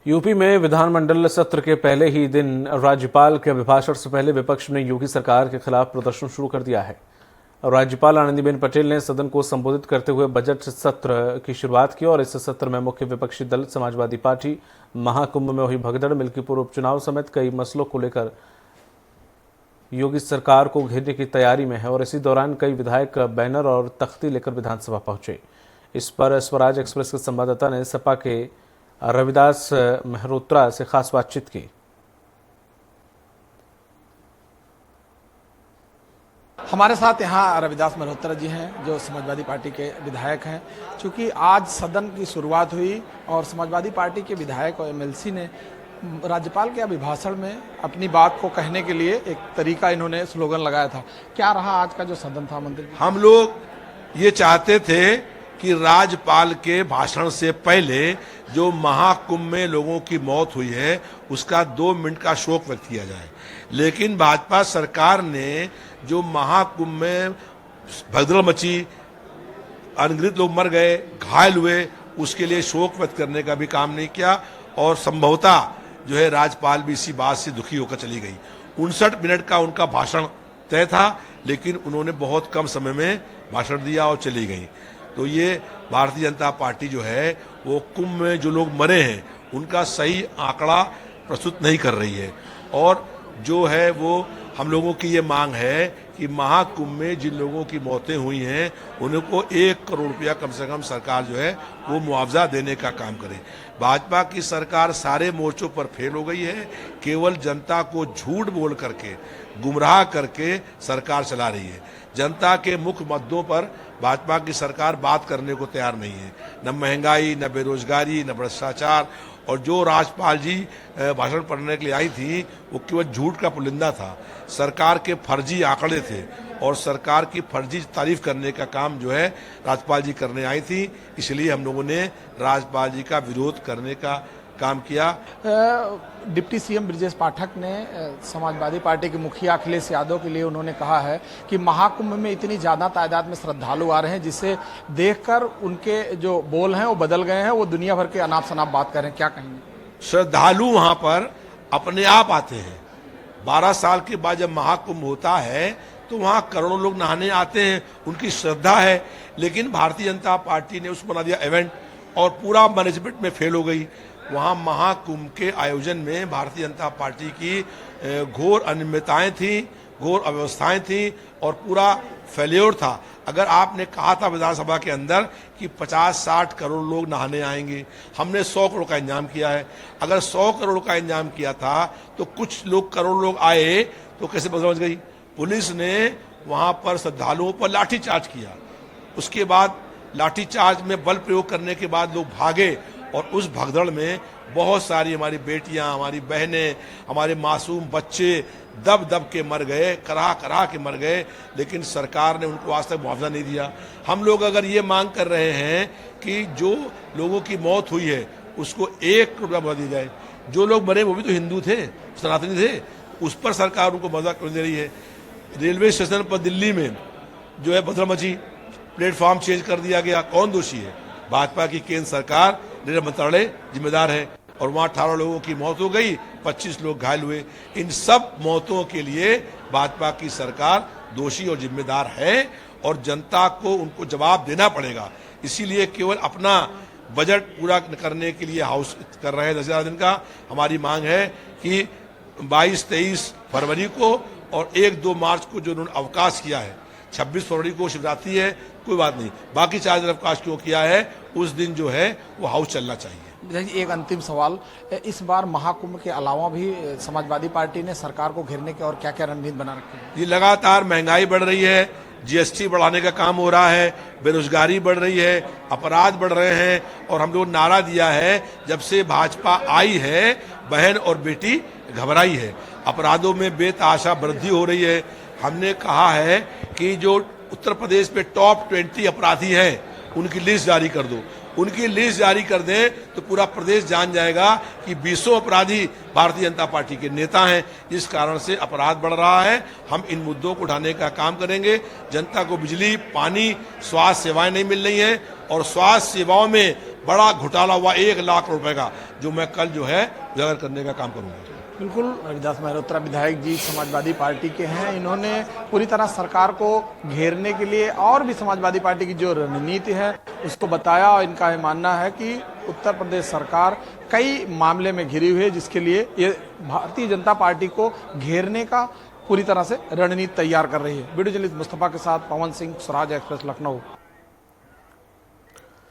UP में विधानमंडल सत्र के पहले ही दिन राज्यपाल के अभिभाषण से पहले विपक्ष ने योगी सरकार के खिलाफ प्रदर्शन शुरू कर दिया है। राज्यपाल आनंदीबेन पटेल ने सदन को संबोधित करते हुए बजट सत्र की शुरुआत की और इस सत्र में मुख्य विपक्षी दल समाजवादी पार्टी, महाकुंभ में हुई भगदड़, मिल्कीपुर उपचुनाव समेत कई मसलों को लेकर योगी सरकार को घेरने की तैयारी में है और इसी दौरान कई विधायक बैनर और तख्ती लेकर विधानसभा पहुंचे। इस पर स्वराज एक्सप्रेस के संवाददाता ने सपा के रविदास मेहरोत्रा से खास बातचीत की। हमारे साथ यहाँ रविदास मेहरोत्रा जी हैं जो समाजवादी पार्टी के विधायक हैं। चूंकि आज सदन की शुरुआत हुई और समाजवादी पार्टी के विधायक और एमएलसी ने राज्यपाल के अभिभाषण में अपनी बात को कहने के लिए एक तरीका इन्होंने स्लोगन लगाया था। क्या रहा आज का जो सदन था मंत्री? हम लोग ये चाहते थे कि राज्यपाल के भाषण से पहले जो महाकुंभ में लोगों की मौत हुई है उसका 2 मिनट का शोक व्यक्त किया जाए, लेकिन भाजपा सरकार ने जो महाकुंभ में भगदड़ मची, अनगिनत लोग मर गए, घायल हुए, उसके लिए शोक व्यक्त करने का भी काम नहीं किया और संभवतः जो है राज्यपाल भी इसी बात से दुखी होकर चली गई। 59 मिनट का उनका भाषण तय था, लेकिन उन्होंने बहुत कम समय में भाषण दिया और चली गई। तो ये भारतीय जनता पार्टी जो है वो कुंभ में जो लोग मरे हैं उनका सही आंकड़ा प्रस्तुत नहीं कर रही है और जो है वो हम लोगों की ये मांग है कि महाकुंभ में जिन लोगों की मौतें हुई हैं उनको 1 करोड़ रुपया कम से कम सरकार जो है वो मुआवजा देने का काम करे। भाजपा की सरकार सारे मोर्चों पर फेल हो गई है, केवल जनता को झूठ बोल करके, गुमराह करके सरकार चला रही है। जनता के मुख्य मुद्दों पर भाजपा की सरकार बात करने को तैयार नहीं है, न महंगाई, न बेरोजगारी, न भ्रष्टाचार। और जो राज्यपाल जी भाषण पढ़ने के लिए आई थी वो केवल झूठ का पुलिंदा था, सरकार के फर्जी आंकड़े थे और सरकार की फर्जी तारीफ करने का काम जो है राज्यपाल जी करने आई थी। इसलिए हम लोगों ने राज्यपाल जी का विरोध करने का काम किया। डिप्टी सीएम ब्रजेश पाठक ने समाजवादी पार्टी के मुखिया अखिलेश यादव के लिए उन्होंने कहा है कि महाकुंभ में इतनी ज्यादा तादाद में श्रद्धालु आ रहे हैं जिसे देखकर उनके जो बोल हैं वो बदल गए हैं, वो दुनिया भर के अनाप शनाप बात कर रहे हैं। क्या कहेंगे? श्रद्धालु वहां पर अपने आप आते हैं। 12 साल के बाद जब महाकुंभ होता है तो वहां करोड़ों लोग नहाने आते हैं, उनकी श्रद्धा है। लेकिन भारतीय जनता पार्टी ने उसको बना दिया इवेंट और पूरा मैनेजमेंट में फेल हो गई। वहां महाकुंभ के आयोजन में भारतीय जनता पार्टी की घोर अनियमितताएं थी, घोर अव्यवस्थाएं थी और पूरा फेल्योर था। अगर आपने कहा था विधानसभा के अंदर कि 50-60 करोड़ लोग नहाने आएंगे, हमने 100 करोड़ का इंतजाम किया है। अगर 100 करोड़ का इंतजाम किया था तो कुछ लोग करोड़ लोग आए तो कैसे बदल गई? पुलिस ने वहां पर श्रद्धालुओं पर लाठीचार्ज किया, उसके बाद लाठीचार्ज में बल प्रयोग करने के बाद लोग भागे और उस भगदड़ में बहुत सारी हमारी बेटियां, हमारी बहनें, हमारे मासूम बच्चे दब दब के मर गए, कराह कराह के मर गए, लेकिन सरकार ने उनको आज तक मुआवजा नहीं दिया। हम लोग अगर ये मांग कर रहे हैं कि जो लोगों की मौत हुई है उसको 1 करोड़ रुपया मुआवजा दिया जाए। जो लोग मरे वो भी तो हिंदू थे, सनातनी थे, उस पर सरकार उनको मुआवजा क्यों दे रही है? रेलवे स्टेशन पर दिल्ली में जो है भगदड़ मची, प्लेटफॉर्म चेंज कर दिया गया, कौन दोषी है? भाजपा की केंद्र सरकार, रेल मंत्रालय जिम्मेदार है और वहां 18 लोगों की मौत हो गई, 25 लोग घायल हुए। इन सब मौतों के लिए भाजपा की सरकार दोषी और जिम्मेदार है और जनता को उनको जवाब देना पड़ेगा। इसीलिए केवल अपना बजट पूरा करने के लिए हाउस कर रहे हैं 10,000 दिन का। हमारी मांग है कि 22-23 फरवरी को और 1-2 मार्च को जो उन्होंने अवकाश किया है, 26 फरवरी को शिवरात्रि है, कोई बात नहीं, बाकी 4 दिन अवकाश क्यों किया है, उस दिन जो है वो हाउस चलना चाहिए। एक अंतिम सवाल, इस बार महाकुंभ के अलावा भी समाजवादी पार्टी ने सरकार को घेरने के और क्या क्या रणनीति बना रखी है? ये लगातार महंगाई बढ़ रही है, जीएसटी बढ़ाने का काम हो रहा है, बेरोजगारी बढ़ रही है, अपराध बढ़ रहे हैं और हम लोग नारा दिया है जब से भाजपा आई है बहन और बेटी घबराई है, अपराधों में बेतहाशा वृद्धि हो रही है। हमने कहा है कि जो उत्तर प्रदेश में टॉप 20 अपराधी हैं उनकी लिस्ट जारी कर दो उनकी लिस्ट जारी कर दें तो पूरा प्रदेश जान जाएगा कि 20 अपराधी भारतीय जनता पार्टी के नेता हैं। जिस कारण से अपराध बढ़ रहा है, हम इन मुद्दों को उठाने का काम करेंगे। जनता को बिजली, पानी, स्वास्थ्य सेवाएं नहीं मिल रही हैं और स्वास्थ्य सेवाओं में बड़ा घोटाला हुआ 1 लाख रुपए का, जो मैं कल जो है उजागर करने का काम करूंगा। बिल्कुल, रविदास मल्होत्रा विधायक जी समाजवादी पार्टी के हैं। इन्होंने पूरी तरह सरकार को घेरने के लिए और भी समाजवादी पार्टी की जो रणनीति है उसको बताया और इनका ये मानना है कि उत्तर प्रदेश सरकार कई मामले में घिरी हुई है, जिसके लिए ये भारतीय जनता पार्टी को घेरने का पूरी तरह से रणनीति तैयार कर रही है। वीडियो जर्नलिस्ट मुस्तफा के साथ पवन सिंह, स्वराज एक्सप्रेस, लखनऊ।